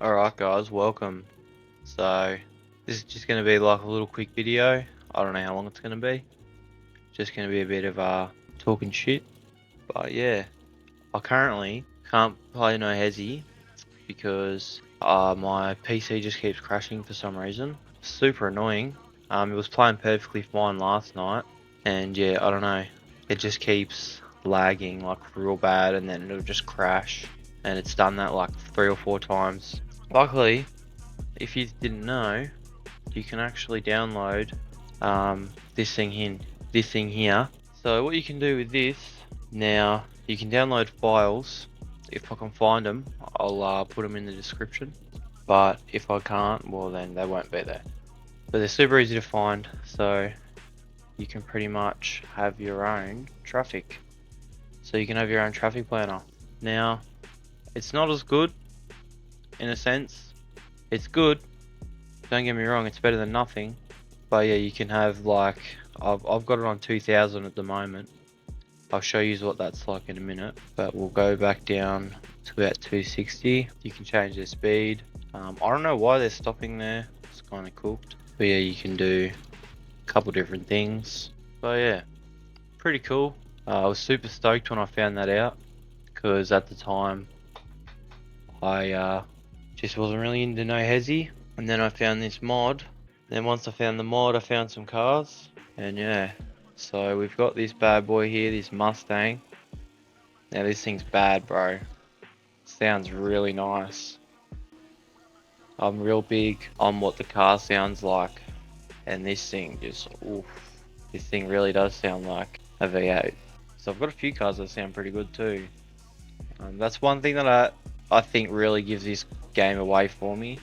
Alright guys, welcome. So, this is just going to be like a little quick video. I don't know how long it's going to be. Just going to be a bit of talking shit. But yeah, I currently can't play no Hesi because my PC just keeps crashing for some reason. Super annoying. It was playing perfectly fine last night. And yeah, I don't know. It just keeps lagging like real bad and then it'll just crash. And it's done that like 3 or 4 times. Luckily, if you didn't know, you can actually download this thing here. So what you can do with this now, you can download files. If I can find them, I'll put them in the description. But if I can't, well then they won't be there. But they're super easy to find, so you can pretty much have your own traffic. So you can have your own traffic planner. Now, it's not as good in a sense. It's good, don't get me wrong, it's better than nothing. But yeah, you can have like, I've got it on 2000 at the moment. I'll show you what that's like in a minute, but we'll go back down to about 260. You can change the speed. I don't know why they're stopping there. It's kind of cooked. But yeah, you can do a couple different things. So yeah, pretty cool. I was super stoked when I found that out because at the time I just wasn't really into no Hesi. And then I found this mod. Then once I found the mod, I found some cars. And yeah, so we've got this bad boy here, this Mustang. Now this thing's bad, bro. Sounds really nice. I'm real big on what the car sounds like. And this thing just, oof. This thing really does sound like a V8. So I've got a few cars that sound pretty good too. That's one thing that I think really gives this game away for me,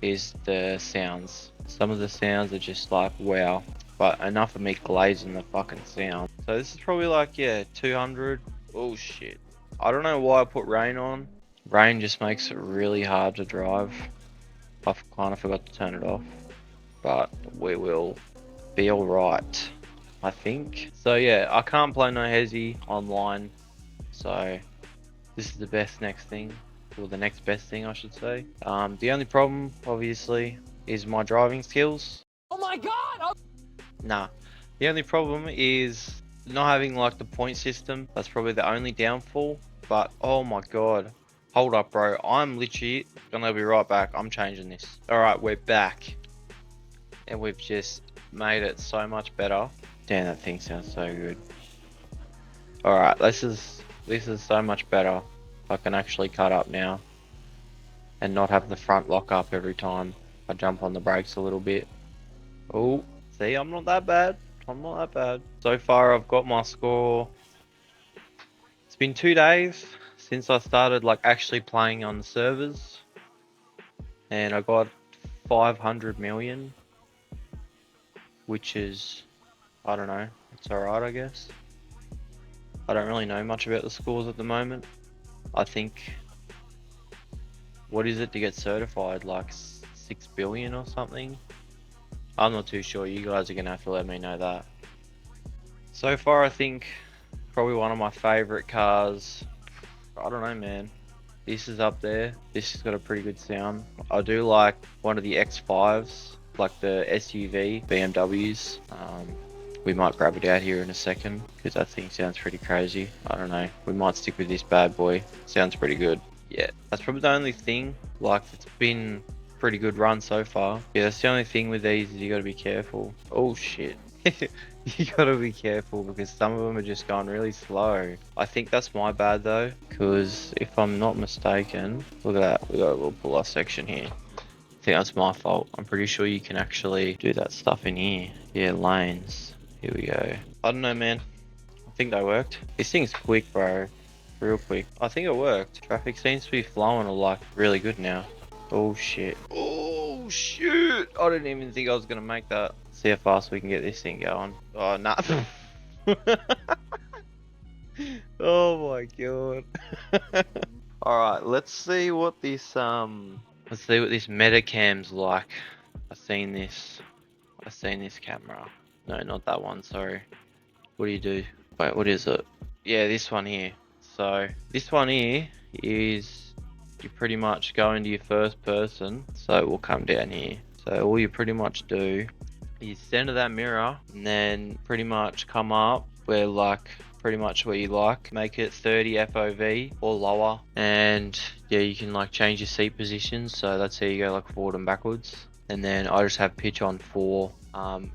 is the sounds. Some of the sounds are just like, wow. But enough of me glazing the fucking sound. So this is probably like, yeah, 200. Oh shit. I don't know why I put rain on. Rain just makes it really hard to drive. I kind of forgot to turn it off. But we will be alright, I think. So yeah, I can't play no Hesi online. So this is the best next thing. Or the next best thing, I should say. The only problem, obviously, is my driving skills. Oh my god! Oh. Nah. The only problem is not having like the point system. That's probably the only downfall. But oh my god. Hold up, bro. I'm literally gonna be right back. I'm changing this. Alright, we're back. And we've just made it so much better. Damn, that thing sounds so good. Alright, this is so much better. I can actually cut up now. And not have the front lock up every time I jump on the brakes a little bit. Oh, see, I'm not that bad. I'm not that bad. So far, I've got my score. It's been 2 days since I started like actually playing on the servers. And I got 500 million. Which is, I don't know, it's alright I guess. I don't really know much about the scores at the moment. I think, what is it to get certified, like 6 billion or something? I'm not too sure, you guys are gonna have to let me know that. So far I think probably one of my favourite cars, I don't know man, this is up there. This has got a pretty good sound. I do like one of the X5s, like the SUV BMWs. We might grab it out here in a second because that thing sounds pretty crazy. I don't know, we might stick with this bad boy. Sounds pretty good. Yeah, that's probably the only thing. Like, it's been a pretty good run so far. Yeah, that's the only thing with these, is you gotta be careful. Oh shit. You gotta be careful because some of them are just going really slow. I think that's my bad though, because if I'm not mistaken, look at that, we got a little pull-off section here. I think that's my fault. I'm pretty sure you can actually do that stuff in here. Yeah, lanes. Here we go. I don't know, man. I think that worked. This thing's quick, bro. Real quick. I think it worked. Traffic seems to be flowing like really good now. Oh shit. Oh shit. I didn't even think I was gonna make that. See how fast we can get this thing going. Oh nah. Oh my god. Alright, let's see what this Metacam's like. I've seen this camera. No, not that one, sorry. What do you do? Wait, what is it? Yeah, this one here. So this one here is you pretty much go into your first person. So we'll come down here. So all you pretty much do is center that mirror and then pretty much come up where like pretty much where you like, make it 30 FOV or lower, and yeah, you can like change your seat positions, so that's how you go like forward and backwards. And then I just have pitch on 4.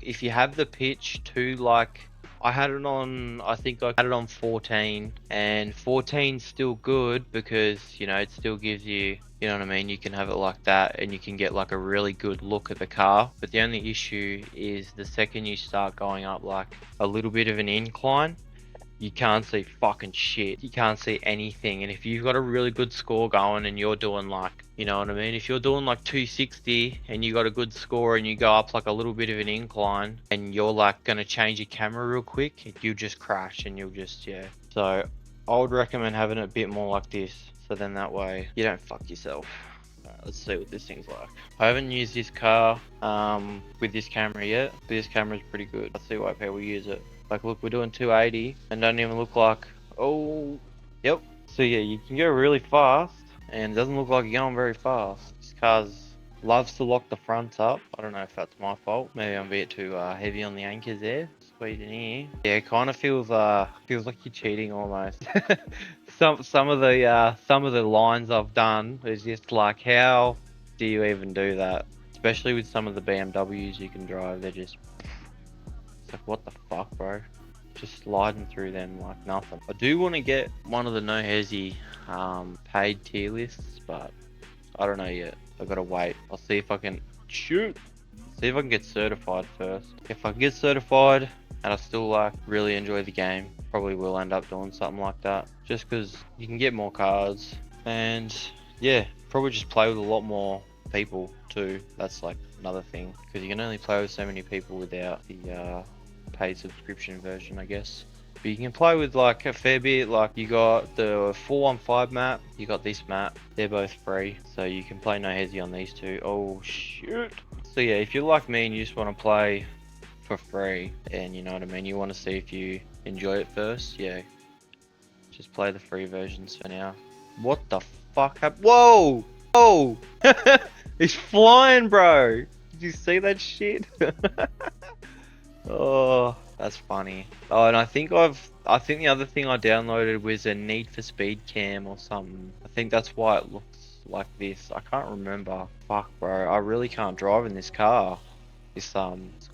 If you have the pitch to like, I had it on, I think I had it on 14, and 14's still good because, you know, it still gives you, you know what I mean, you can have it like that and you can get like a really good look at the car. But the only issue is the second you start going up like a little bit of an incline, you can't see fucking shit. You can't see anything. And if you've got a really good score going and you're doing like, you know what I mean? If you're doing like 260 and you got a good score and you go up like a little bit of an incline and you're like going to change your camera real quick, you'll just crash and you'll just, yeah. So I would recommend having it a bit more like this. So then that way you don't fuck yourself. Alright, let's see what this thing's like. I haven't used this car with this camera yet, but this camera's pretty good. Let's see why people use it. Like, look, we're doing 280 and don't even look like, oh, yep. So yeah, you can go really fast and it doesn't look like you're going very fast. This car loves to lock the front up. I don't know if that's my fault. Maybe I'm a bit too heavy on the anchors there. Squeeze in here. Yeah, it kind of feels like you're cheating almost. some of the lines I've done is just like, how do you even do that? Especially with some of the BMWs you can drive, they're just, it's like, what the fuck, bro? Just sliding through them like nothing. I do want to get one of the No Hesi paid tier lists, but I don't know yet. I gotta wait. I'll see if I can see if I can get certified first. If I can get certified and I still like really enjoy the game, probably will end up doing something like that. Just because you can get more cars and yeah, probably just play with a lot more people too. That's like another thing, because you can only play with so many people without the paid subscription version, I guess. But you can play with like a fair bit. Like you got the 415 map, you got this map, they're both free, so you can play No Hesi on these two. Oh shoot. So yeah, if you're like me and you just want to play for free and you know what I mean, you want to see if you enjoy it first, yeah, just play the free versions for now. What the fuck happened? Whoa! Whoa! It's flying, bro! Did you see that shit? Oh, that's funny. Oh, and I think the other thing I downloaded was a Need for Speed cam or something. I think that's why it looks like this. I can't remember. Fuck, bro. I really can't drive in this car. It's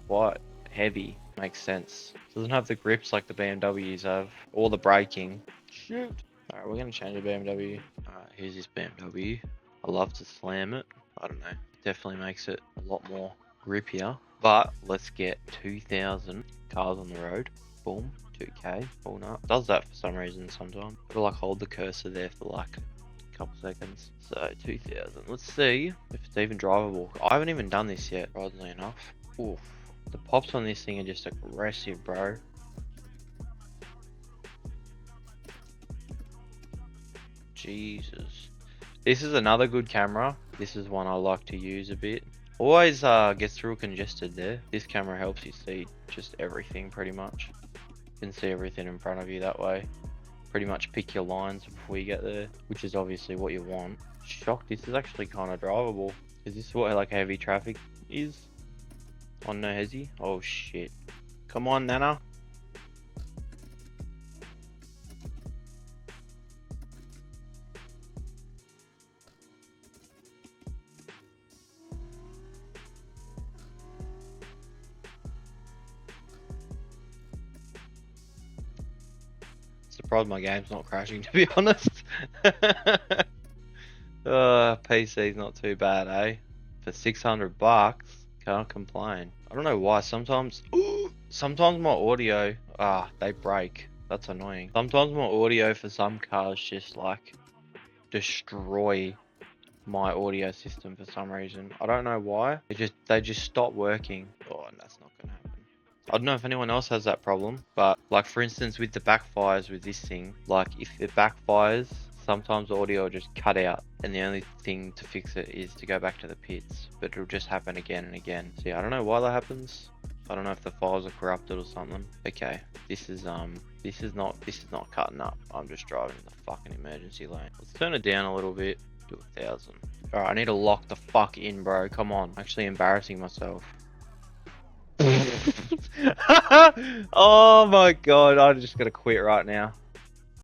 quite heavy. Makes sense. Doesn't have the grips like the BMWs have, or the braking. Shoot. Alright, we're gonna change the BMW. Alright, here's this BMW. I love to slam it. I don't know. Definitely makes it a lot more grippier. But let's get 2,000 cars on the road. Boom, 2k. Oh no, it does that for some reason sometimes. Gotta like hold the cursor there for like a couple seconds. So 2,000. Let's see if it's even drivable. I haven't even done this yet, surprisingly enough. Oof, the pops on this thing are just aggressive, bro. Jesus. This is another good camera. This is one I like to use a bit. Always gets through congested there. This camera helps you see just everything pretty much. You can see everything in front of you that way. Pretty much pick your lines before you get there, which is obviously what you want. Shocked this is actually kind of drivable. Is this what like heavy traffic is on No Hesi? Oh shit. Come on, Nana. Surprised my game's not crashing, to be honest. PC's not too bad, eh? For 600 bucks, can't complain. I don't know why. Sometimes my audio, they break. That's annoying. Sometimes my audio for some cars just like destroy my audio system for some reason. I don't know why. They just stop working. Oh, and that's not gonna happen. I don't know if anyone else has that problem, but like for instance with the backfires with this thing, like if it backfires, sometimes the audio will just cut out and the only thing to fix it is to go back to the pits, but it'll just happen again and again. So yeah, I don't know why that happens. I don't know if the files are corrupted or something. Okay, this is not cutting up. I'm just driving in the fucking emergency lane. Let's turn it down a little bit. Do 1,000. Alright, I need to lock the fuck in, bro. Come on. I'm actually embarrassing myself. Oh my god, I'm just gonna quit right now.